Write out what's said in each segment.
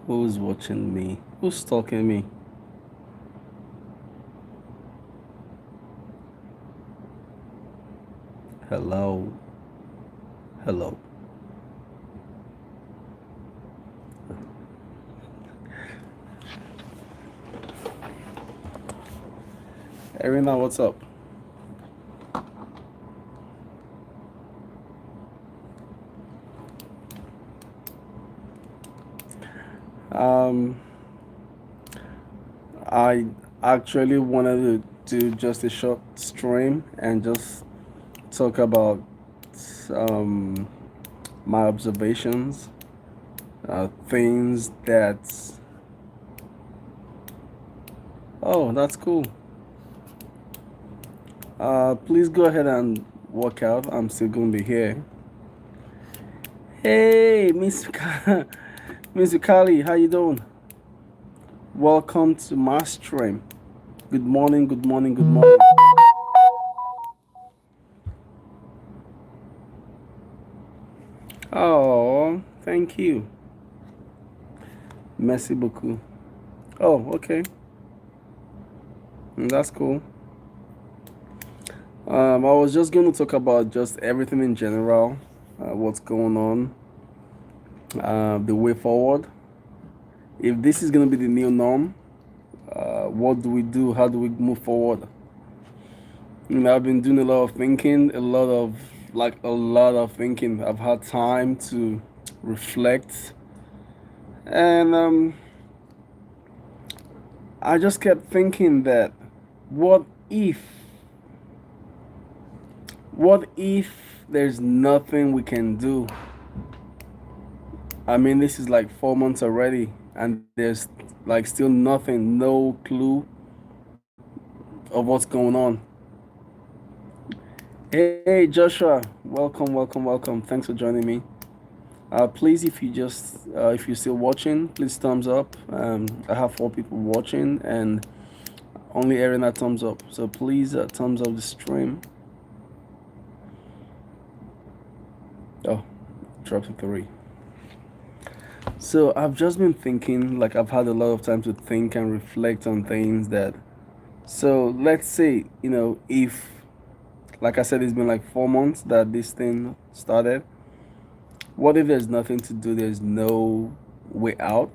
Who's watching me? Who's stalking me? Hello. Hello. Arena, what's up? Um, I actually wanted to do just a short stream and just talk about um, my observations, things that. Oh, that's cool. Please go ahead and walk out. I'm still gonna be here. Hey, Miss Kali, how you doing? Welcome to my stream. Good morning. Good morning. Good morning. Oh, thank you. Merci beaucoup. Oh, okay. That's cool. I was just going to talk about just everything in general, what's going on, the way forward. If this is going to be the new norm, what do we do? How do we move forward? I've been doing a lot of thinking, a lot of thinking. I've had time to reflect, and I just kept thinking that, what if, what if there's nothing we can do? I mean, this is like 4 months already, and there's like still nothing, no clue of what's going on. Hey, Joshua, welcome, welcome, welcome. Thanks for joining me. Please, if you're still watching, please thumbs up. I have 4 people watching, and only Aaron that thumbs up. So please, thumbs up the stream. Oh, dropped to 3. So I've just been thinking, like I've had a lot of time to think and reflect on things that. So let's say, if, like I said, it's been like 4 months that this thing started. What if there's nothing to do? There's no way out.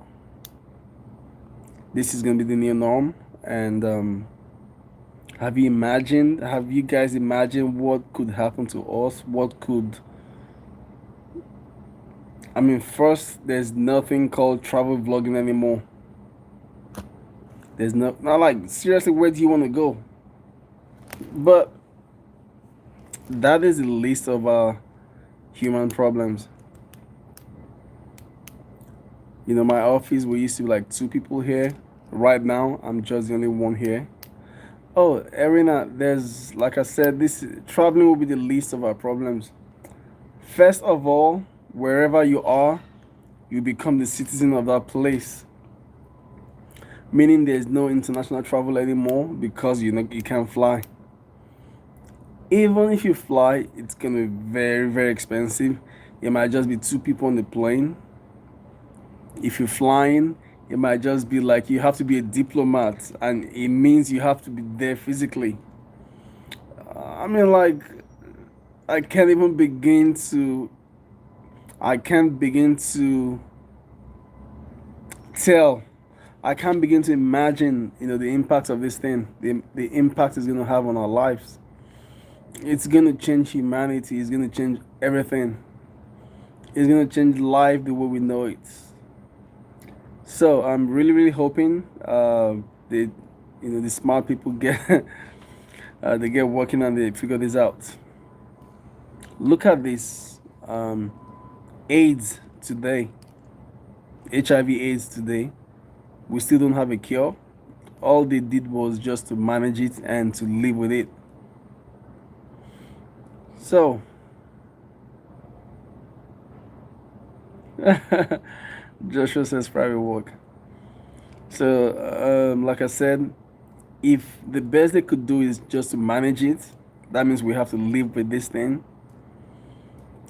This is gonna be the new norm. And have you guys imagined what could happen to us? I mean, first, there's nothing called travel vlogging anymore. There's not like, seriously, where do you want to go? But that is the least of our human problems. My office, we used to be like 2 people here. Right now, I'm just the only one here. Oh, Arena, there's, like I said, this traveling will be the least of our problems. First of all, wherever you are, you become the citizen of that place. Meaning there's no international travel anymore because you can't fly. Even if you fly, it's gonna be very, very expensive. It might just be 2 people on the plane. If you're flying, it might just be like you have to be a diplomat, and it means you have to be there physically. I mean, like, I can't even begin to. I can't begin to tell. I can't begin to imagine, the impact of this thing. The impact is going to have on our lives. It's going to change humanity. It's going to change everything. It's going to change life the way we know it. So I'm really, really hoping the smart people get they get working and they figure this out. Look at this, AIDS today, HIV/AIDS today. We still don't have a cure. All they did was just to manage it and to live with it. So, Joshua says private work. So, like I said, if the best they could do is just to manage it, that means we have to live with this thing.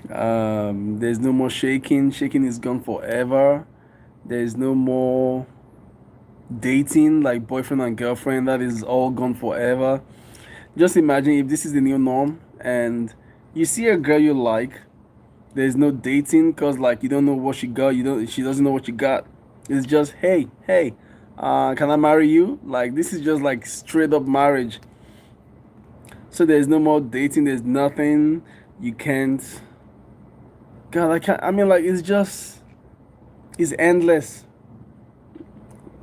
There's no more shaking. Shaking is gone forever. There's no more dating like boyfriend and girlfriend. That is all gone forever. Just imagine if this is the new norm and you see a girl you like, there's no dating because like you don't know what she got. You don't. She doesn't know what you got. It's just hey, can I marry you? Like this is just like straight up marriage. So there's no more dating. There's nothing. You can't. God, I can't. I mean, like it's endless.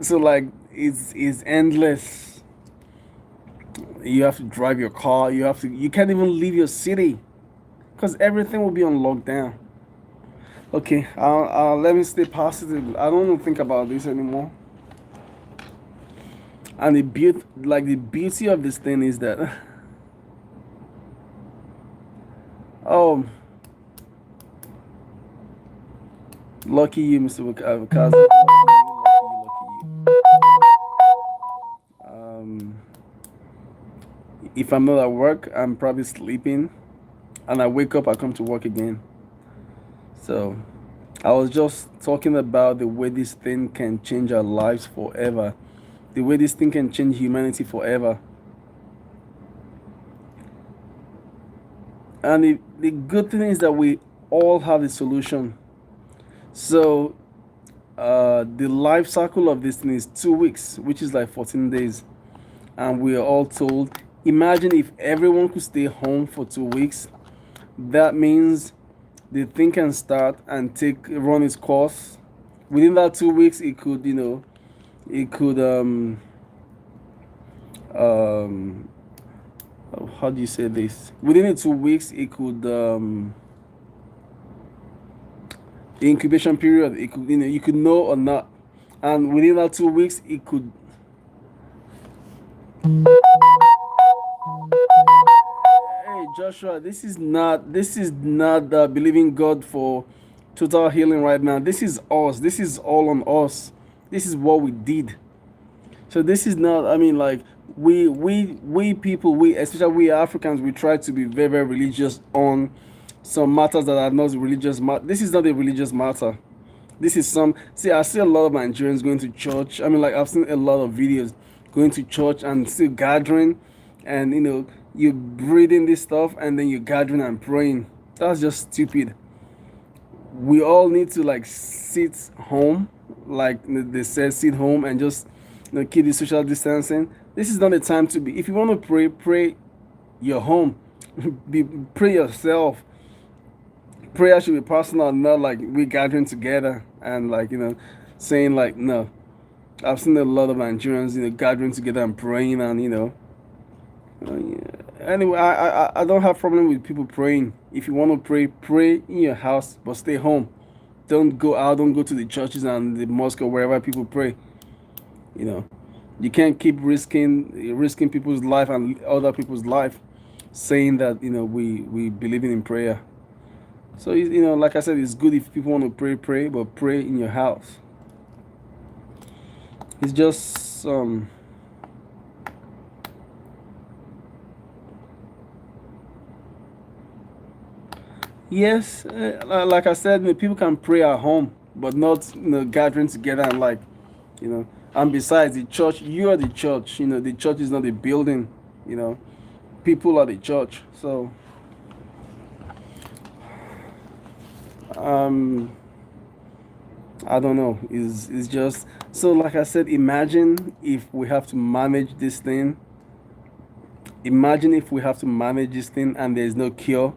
So like it's endless. You have to drive your car. You can't even leave your city because everything will be on lockdown. Okay, let me stay positive. I don't want to think about this anymore. And the beauty of this thing is that, oh, lucky you, Mr. Wakazi. Lucky you. If I'm not at work, I'm probably sleeping, and I wake up, I come to work again. So, I was just talking about the way this thing can change our lives forever, the way this thing can change humanity forever. And the good thing is that we all have the solution. So, the life cycle of this thing is 2 weeks, which is like 14 days. And we are all told, imagine if everyone could stay home for 2 weeks. That means the thing can start and run its course. Within that 2 weeks, it could, it could um how do you say this? Within the 2 weeks, it could the incubation period, it could you could know or not, and within that 2 weeks, it could. Hey Joshua, this is not believing God for total healing right now. This is us. This is all on us. This is what we did. So this is not. I mean, like we people, we especially we Africans, we try to be very very religious on some matters that are not religious. This is not a religious matter. This is some. See, I see a lot of Nigerians going to church. I mean, like I've seen a lot of videos going to church and still gathering, and you breathing this stuff, and then you're gathering and praying. That's just stupid. We all need to like sit home, like they said, sit home and just keep the social distancing. This is not the time to be. If you want to pray, pray your home. Pray yourself. Prayer should be personal, not like we gathering together and like saying like no. I've seen a lot of Nigerians gathering together and praying and anyway, I don't have problem with people praying. If you want to pray, pray in your house, but stay home. Don't go out. Don't go to the churches and the mosque or wherever people pray. You know, you can't keep risking people's life and other people's life, saying that we believing in prayer. So like I said, it's good if people want to pray, but pray in your house. It's just yes, like I said, people can pray at home, but not gathering together and like you know. And besides, the church, you are the church. The church is not a building. You know, people are the church. So um, I don't know. Is just so like I said. Imagine if we have to manage this thing. Imagine if we have to manage this thing and there is no cure,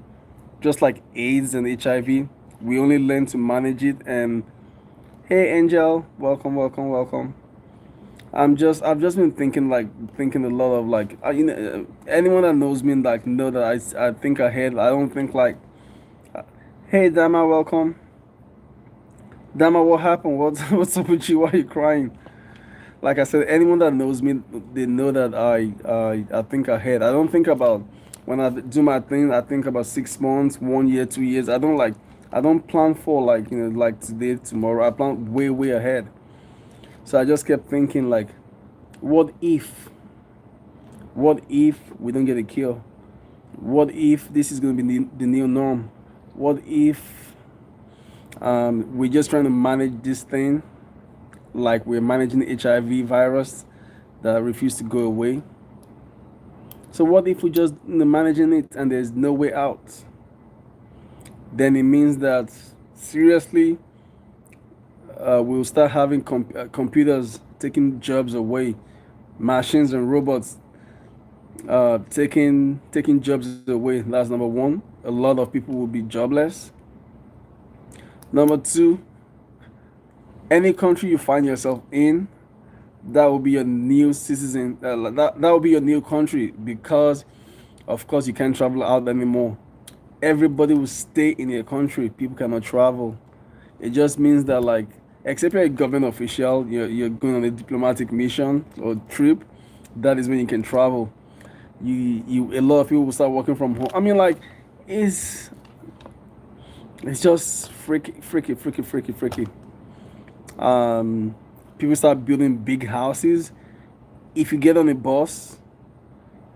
just like AIDS and HIV. We only learn to manage it. And hey, Angel, welcome, welcome, welcome. I've just been thinking a lot of like anyone that knows me like know that I think ahead. I don't think like hey Dama, welcome. Dama, what happened? What's up with you? Why are you crying? Like I said, anyone that knows me, they know that I think ahead. I don't think about when I do my thing, I think about 6 months, 1 year, 2 years. I don't plan for like, like today, tomorrow. I plan way, way ahead. So I just kept thinking like, what if, what if we don't get a cure? What if this is going to be the new norm? What if we're just trying to manage this thing like we're managing the HIV virus that refused to go away? So what if we just managing it and there's no way out? Then it means that seriously, we'll start having computers taking jobs away, machines and robots taking jobs away. That's number one. A lot of people will be jobless. Number two, any country you find yourself in, that will be your new citizen. That will be your new country because, of course, you can't travel out anymore. Everybody will stay in your country. People cannot travel. It just means that, like, except you're a government official, you're going on a diplomatic mission or trip, that is when you can travel. A lot of people will start working from home. I mean, like, it's it's just freaky. Um, People start building big houses. If you get on a bus,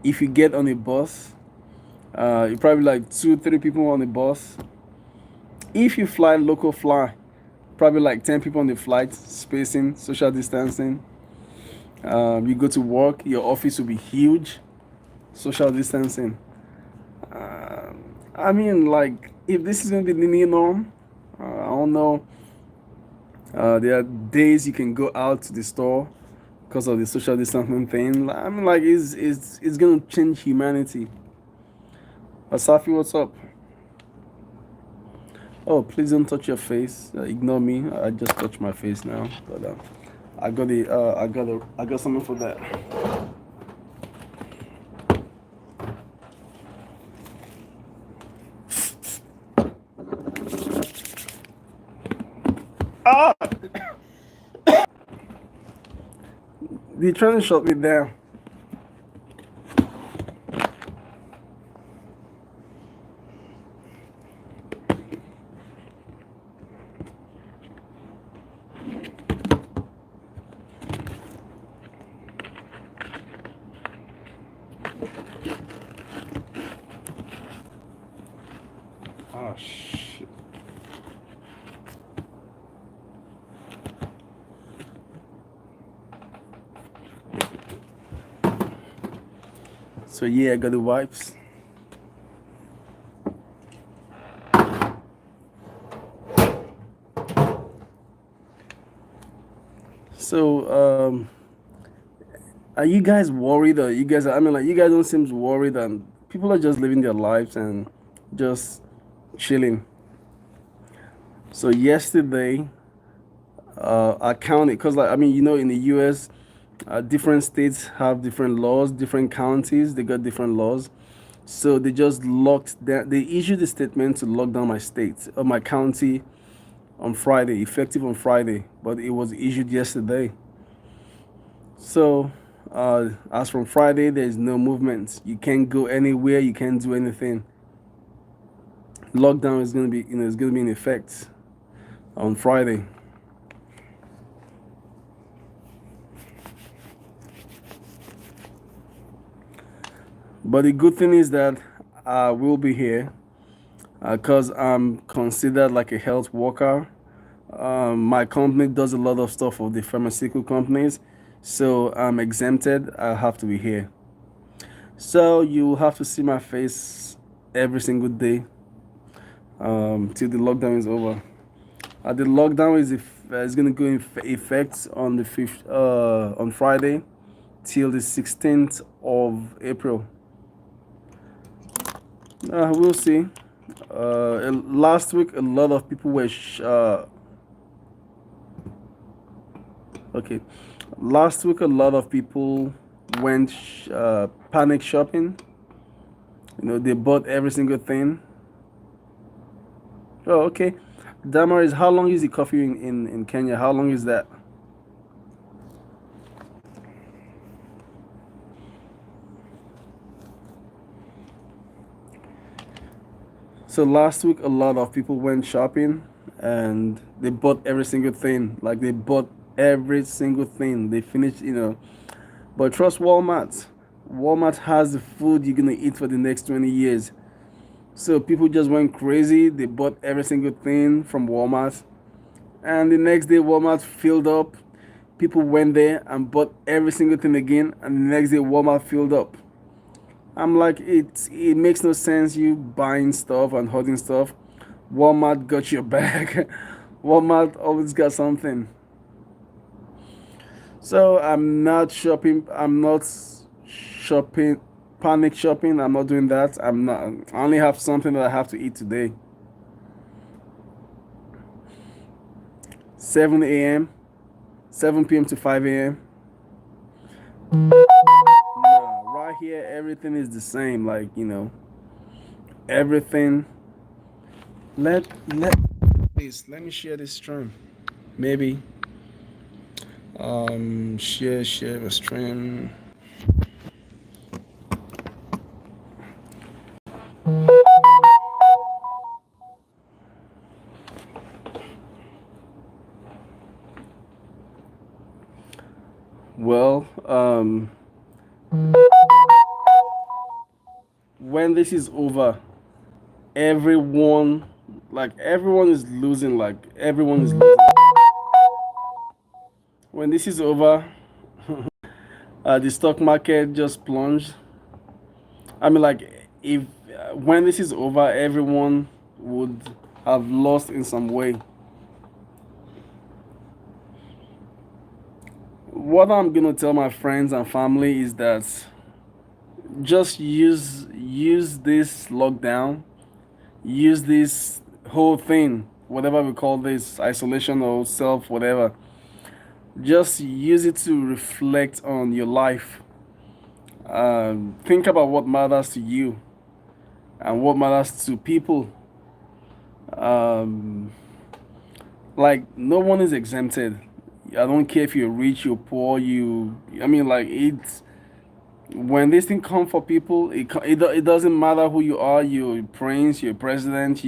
if you get on a bus, you probably like two, three people on the bus. If you fly local fly, probably like 10 people on the flight, spacing, social distancing. You go to work, your office will be huge, social distancing. I mean, like, if this is going to be the new norm, I don't know. There are days you can go out to the store because of the social distancing thing. I mean, like, it's going to change humanity. Asafi, what's up? Oh, please don't touch your face. Ignore me. I just touched my face now, but I got something for that. Ah! They're trying to shut me down. Oh shit. So yeah, I got the wipes. So are you guys worried, or you guys? I mean, like, you guys don't seem worried, and people are just living their lives and just chilling. So yesterday, I counted because, like, I mean, in the U.S., different states have different laws, different counties they got different laws. So they just locked down. They issued a statement to lock down my state or my county on Friday, effective on Friday, but it was issued yesterday. So as from Friday, there's no movement. You can't go anywhere. You can't do anything. Lockdown is gonna be, is gonna be in effect on Friday. But the good thing is that I will be here because I'm considered like a health worker. My company does a lot of stuff for the pharmaceutical companies, so I'm exempted. I have to be here. So you have to see my face every single day till the lockdown is over. The lockdown is going to go in effect on the 5th, on Friday, till the 16th of April. We'll see. Last week, a lot of people were okay. Last week, a lot of people went panic shopping. They bought every single thing. Oh, okay. Damaris, how long is the coffee in Kenya? How long is that? So last week, a lot of people went shopping and they bought every single thing. Like they bought every single thing. They finished, But trust Walmart. Walmart has the food you're gonna eat for the next 20 years. So people just went crazy. They bought every single thing from Walmart. And the next day, Walmart filled up. People went there and bought every single thing again. And the next day, Walmart filled up. I'm like, it makes no sense you buying stuff and hoarding stuff. Walmart got your back. Walmart always got something. So I'm not shopping. I'm not shopping, panic shopping. I'm not doing that. I'm not. I only have something that I have to eat today. 7 a.m., 7 p.m. to 5 a.m. Nah, right here, everything is the same. Like, everything. Let please let me share this stream. Maybe share the stream. Well, when this is over, everyone, like everyone is losing. Like everyone is losing. When this is over, the stock market just plunged. I mean, like, if when this is over, everyone would have lost in some way. What I'm gonna tell my friends and family is that just use this lockdown, use this whole thing, whatever we call this, isolation or self, whatever. Just use it to reflect on your life. Think about what matters to you and what matters to people. Um, like no one is exempted. I don't care if you're rich, you're poor, I mean, like it's when this thing come for people, it doesn't matter who you are. You're a prince, you're a president,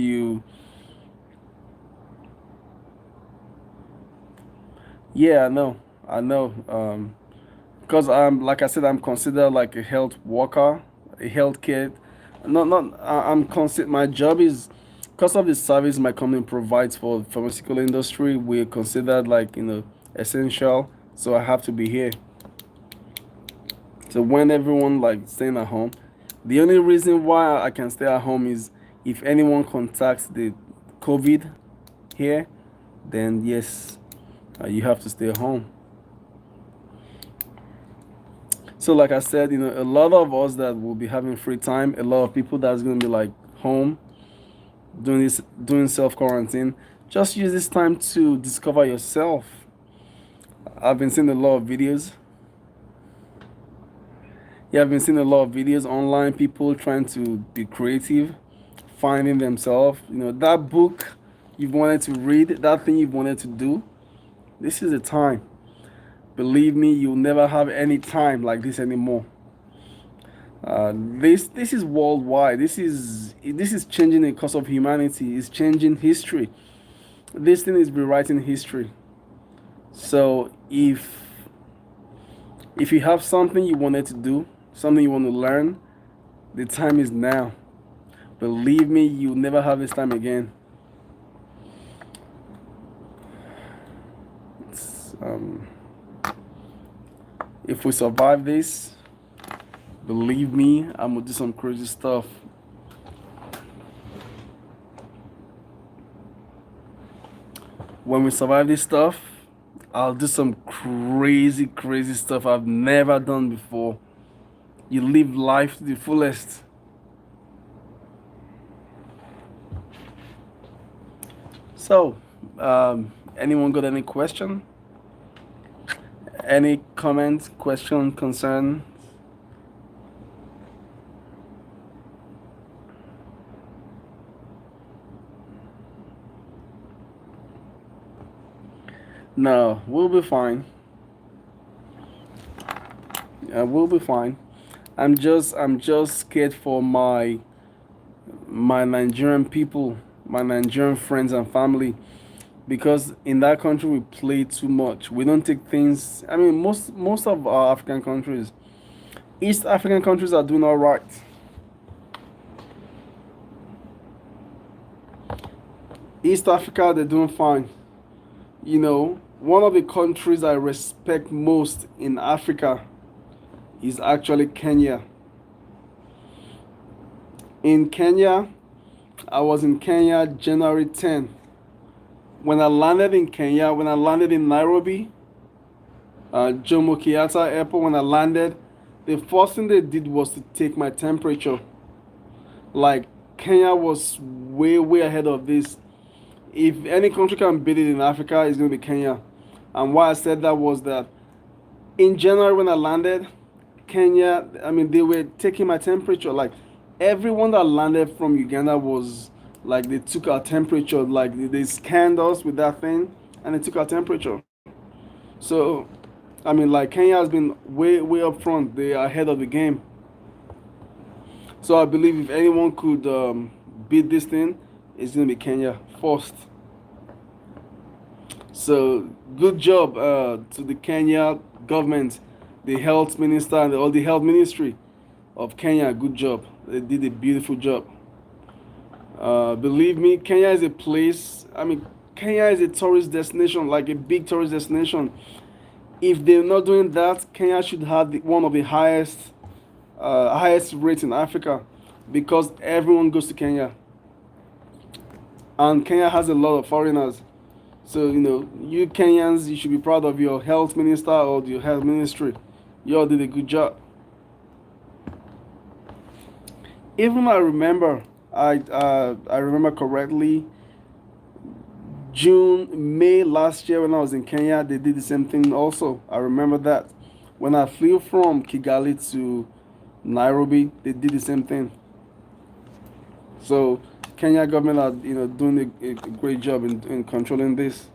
yeah, I know. Because I'm like I said, I'm considered like a health worker, a healthcare. Not I'm consider my job is because of the service my company provides for pharmaceutical industry. We're considered like essential, so I have to be here. So when everyone like staying at home, the only reason why I can stay at home is if anyone contacts the COVID here, then yes, you have to stay home. So like I said, a lot of us that will be having free time, a lot of people that's gonna be like home doing self quarantine. Just use this time to discover yourself. I've been seeing a lot of videos. Yeah, I've been seeing a lot of videos online, people trying to be creative, finding themselves. That book you've wanted to read, that thing you've wanted to do, this is the time. Believe me, you'll never have any time like this anymore. This is worldwide. This is changing the course of humanity. It's changing history. This thing is rewriting history. So if you have something you wanted to do, something you want to learn, the time is now. Believe me, you'll never have this time again. Um, if we survive this, believe me, I'm gonna do some crazy stuff. When we survive this stuff, I'll do some crazy, crazy stuff I've never done before. You live life to the fullest. So, anyone got any question? Any comment, question, concern? No, we'll be fine. We'll be fine. I'm just scared for my my Nigerian people, my Nigerian friends and family, because in that country we play too much. We don't take things. I mean, most of our African countries, East African countries are doing all right. East Africa, they're doing fine. One of the countries I respect most in Africa is actually Kenya. In Kenya, I was in Kenya January 10th. When I landed in Kenya, when I landed in Nairobi, Jomo Kenyatta Airport, when I landed, the first thing they did was to take my temperature. Like, Kenya was way, way ahead of this. If any country can beat it in Africa, it's going to be Kenya. And why I said that was that in January when I landed, Kenya, I mean, they were taking my temperature. Like, everyone that landed from Uganda was like, they took our temperature. Like, they scanned us with that thing and they took our temperature. So, I mean, like, Kenya has been way, way up front. They are ahead of the game. So, I believe if anyone could beat this thing, it's going to be Kenya first. So, good job to the Kenya government, the health minister, and all the health ministry of Kenya. Good job. They did a beautiful job. Believe me, Kenya is a place. I mean, Kenya is a tourist destination, like a big tourist destination. If they're not doing that, Kenya should have one of the highest rates in Africa, because everyone goes to Kenya, and Kenya has a lot of foreigners. So you Kenyans, you should be proud of your health minister or your health ministry. You all did a good job. Even I remember correctly, May last year when I was in Kenya, they did the same thing also. I remember that. When I flew from Kigali to Nairobi, they did the same thing. So Kenya government are doing a great job in controlling this.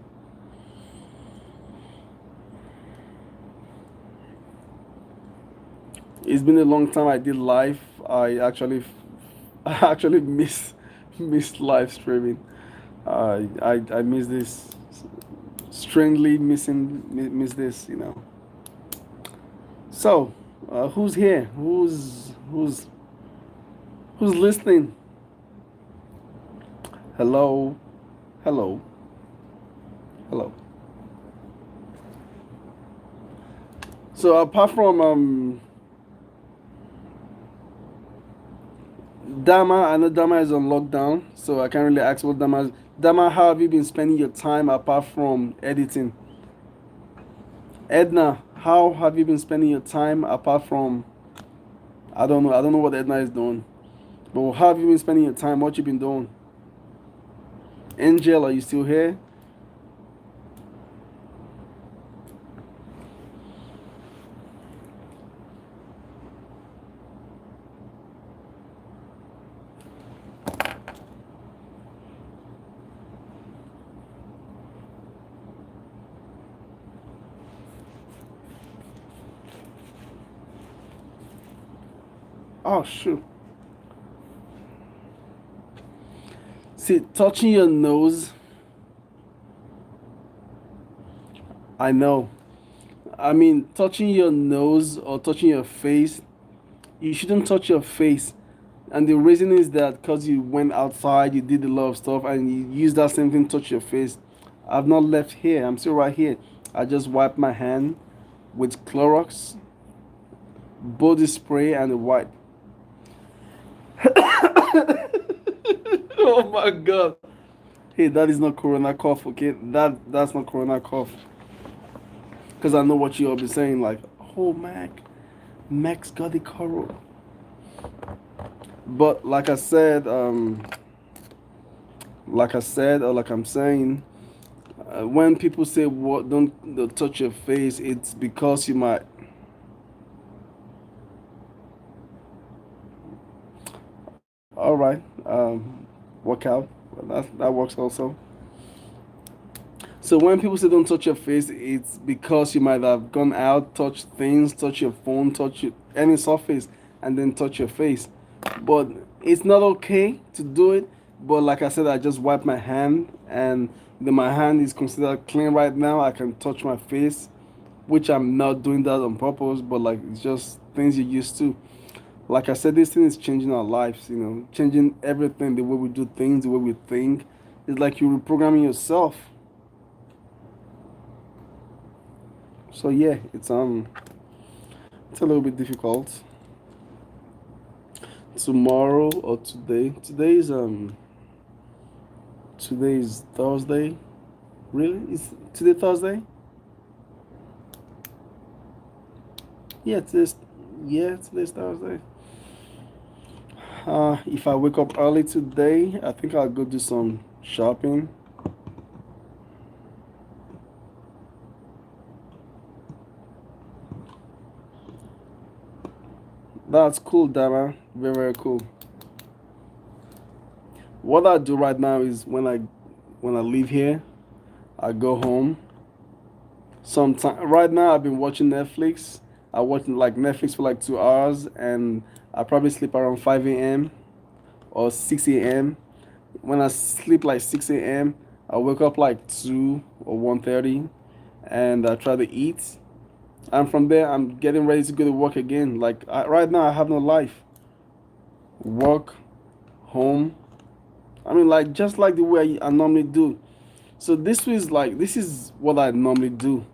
It's been a long time I did live. I actually miss live streaming. I miss this. Strangely miss this. So, who's here? Who's listening? Hello, hello, hello. So apart from Dama, I know Dama is on lockdown, so I can't really ask what Dama is. Dama, how have you been spending your time apart from editing? Edna, how have you been spending your time apart from, I don't know what Edna is doing. But how have you been spending your time? What you been doing? Angel, are you still here? Oh shoot. See, touching your nose, I know. I mean, touching your nose or touching your face, you shouldn't touch your face. And the reason is that because you went outside, you did a lot of stuff, and you used that same thing to touch your face. I've not left here. I'm still right here. I just wiped my hand with Clorox, body spray, and a wipe. Oh my god. Hey, that is not corona cough, okay? That's not corona cough. Because I know what you all be saying, like, oh Max got the corona. But or like I'm saying, when people say what don't touch your face, it's because you might. All right, work out. Well, that works also. So when people say don't touch your face, it's because you might have gone out, touched things, touch your phone, any surface, and then touch your face. But It's not okay to do it, but like I said, I just wipe my hand, and my hand is considered clean right now. I can touch my face, which I'm not doing that on purpose, but like it's just things you used to. Like I said, this thing is changing our lives, changing everything, the way we do things, the way we think. It's like you're reprogramming yourself. So yeah, it's a little bit difficult. Tomorrow or today. Today is Thursday. Really? Is today Thursday? Yeah, today's Thursday. If I wake up early today, I think I'll go do some shopping. That's cool, Dara. Very, very cool. What I do right now is when I leave here, I go home. Sometime right now I've been watching Netflix. I watch like Netflix for like 2 hours, and I probably sleep around 5 a.m. or 6 a.m. When I sleep like 6 a.m., I wake up like 2 or 1:30, and I try to eat. And from there, I'm getting ready to go to work again. Like right now, I have no life. Work, home. I mean, like just like the way I normally do. So this is what I normally do,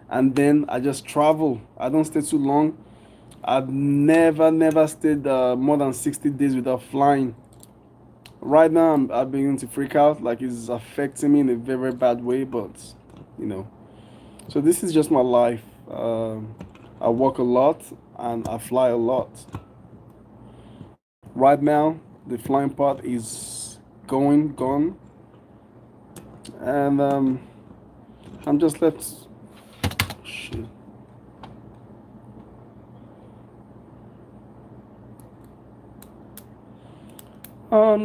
and then I just travel. I don't stay too long. I've never stayed more than 60 days without flying. Right now, I'm beginning to freak out. Like it's affecting me in a very, very bad way. But you know, so this is just my life. I work a lot and I fly a lot. Right now, the flying part is gone, and I'm just left. Shit.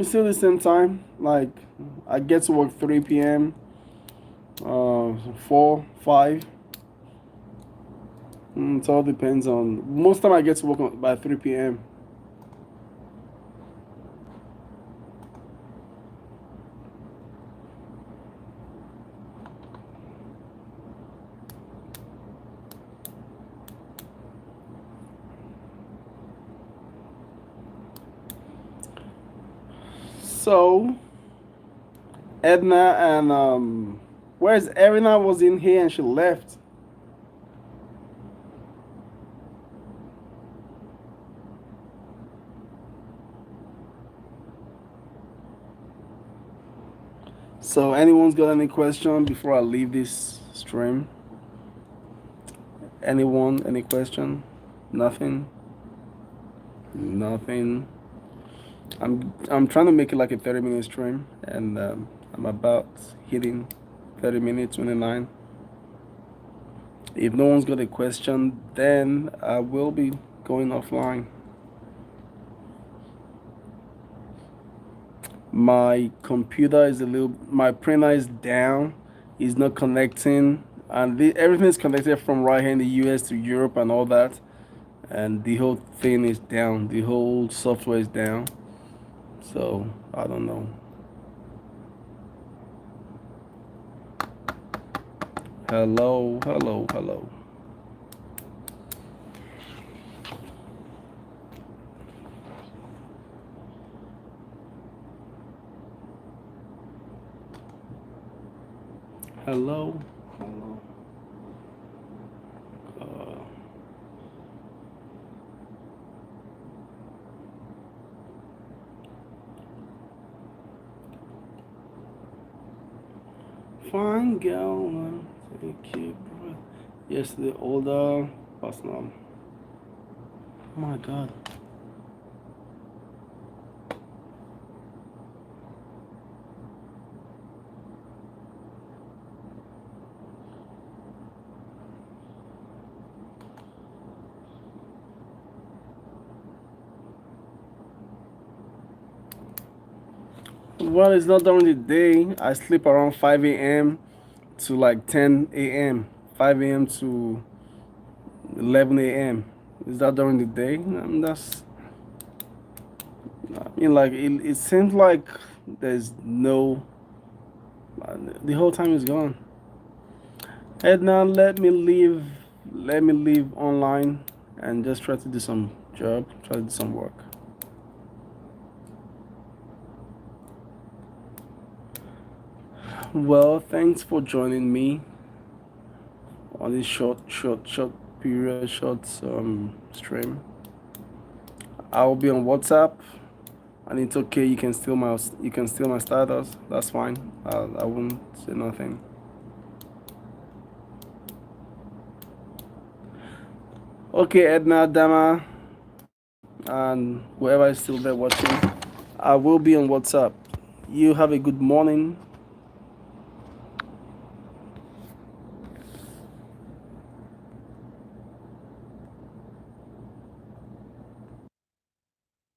Still the same time. Like I get to work 3 p.m. 4, 5. It all depends on. Most time I get to work by 3 p.m. So Edna and where's Erina was in here and she left. So anyone's got any question before I leave this stream? Anyone? Any question? Nothing. Nothing. I'm trying to make it like a 30-minute stream, and I'm about hitting 30 minutes 29. If no one's got a question, then I will be going offline. My computer is my printer is down, it's not connecting, and everything is connected from right here in the US to Europe and all that, and the whole thing is down, the whole software is down. So I don't know. Hello, hello, hello. Hello, hello. Uh, Fine girl, man. Take it, bro. Yes, the older person. Oh my God. Well, it's not during the day. I sleep around 5 a.m. to like 10 a.m. 5 a.m. to 11 a.m. Is that during the day? I mean, like it seems like there's no. The whole time is gone. Edna, let me leave online and just try to do some job, try to do some work. Well, thanks for joining me on this short period, short stream. I will be on WhatsApp, and it's okay. You can steal my status. That's fine. I won't say nothing. Okay, Edna, Dama, and whoever is still there watching, I will be on WhatsApp. You have a good morning,